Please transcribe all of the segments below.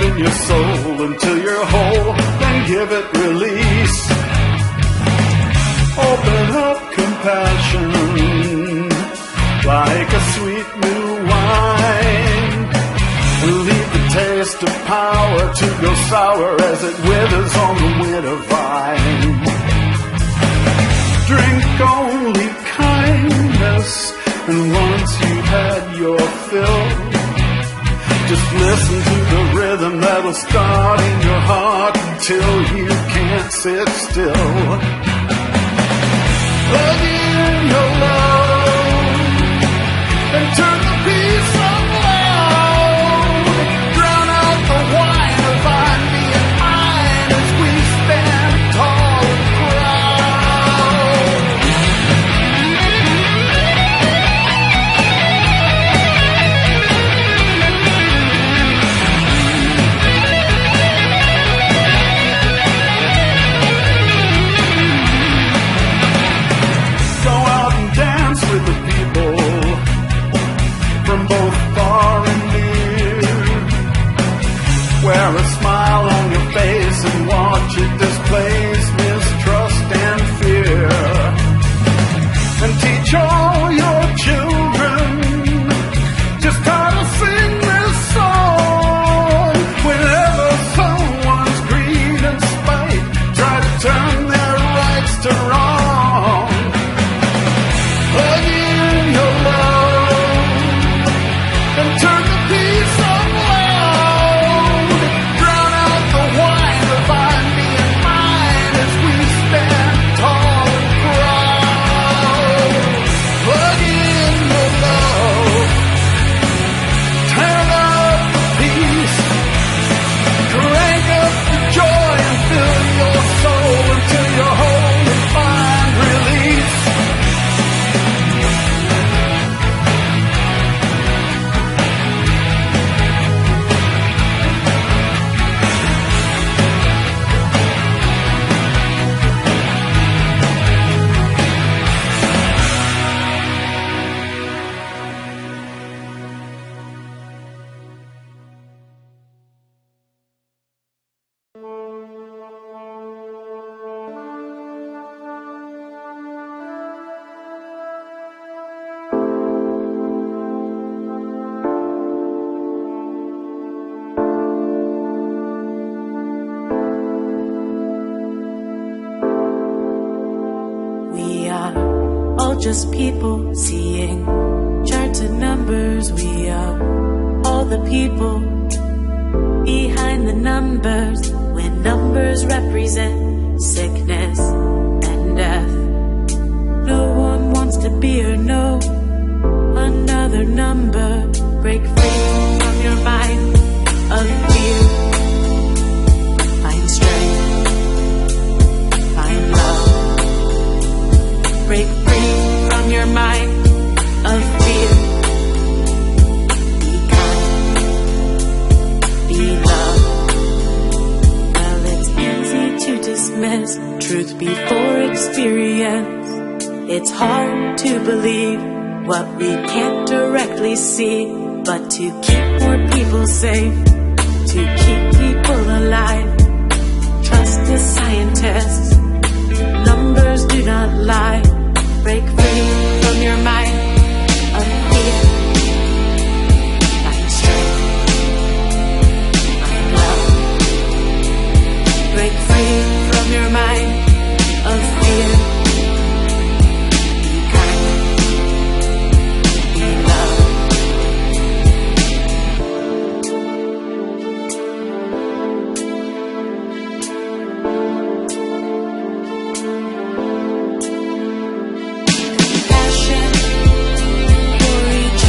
in your soul until you're whole, then give it release. Open up compassion like a sweet new wine. Leave the taste of power to go sour as it withers on the winter vine. Drink only kindness, and once you've had your fill, just listen to the rhythm that'll start in your heart until you can't sit still. Plug in your love and turn the peace on loud. Drown out the wine of I'm being mine as we stand tall and proud. Go out and dance with the people from both far and near. Wear a smile on your face and watch it displace mistrust and fear. And teach all your children just how to sing this song. Whenever someone's greed and spite try to turn their rights to wrong, plug in your love and turn the peace on loud. Drown out the wine of I'm being mine as we stand tall and proud. Plug in your love, turn up the peace, crank up the joy and fill your soul until you're whole and find release. We are all just people seeing charts and numbers. We are all the people behind the numbers. When numbers represent sickness and death, no one wants to be or know another number. Break free from your mind of fear. Find strength, find love. Break free from your mind of fear. Be kind, be loved. Well, it's easy to dismiss truth before experience. It's hard to believe what we can't directly see, but to keep more people safe, to keep people alive, trust the scientists. Numbers do not lie. Break free from your mind of fear. Find strength, find love. Break free from your mind of fear. Be kind, be loved. Passion for each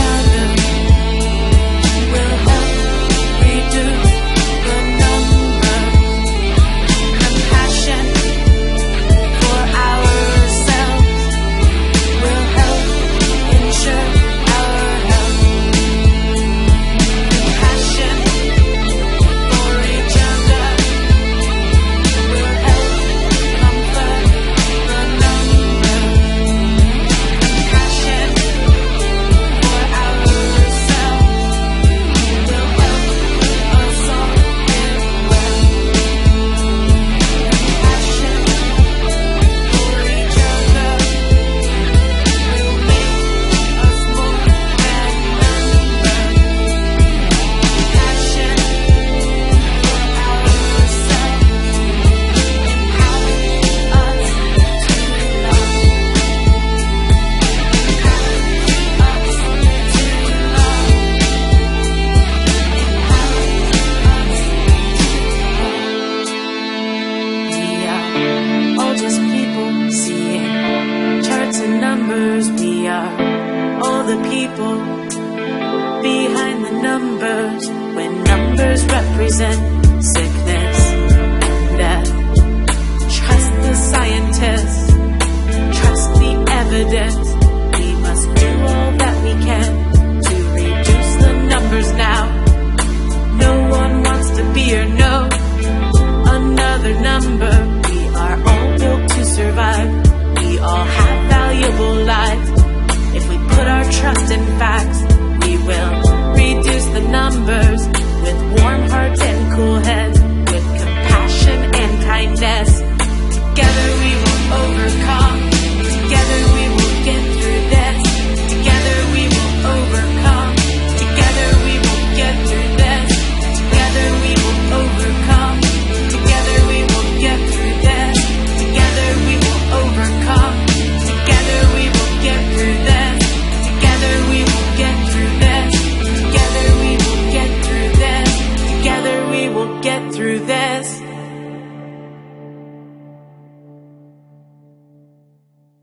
represent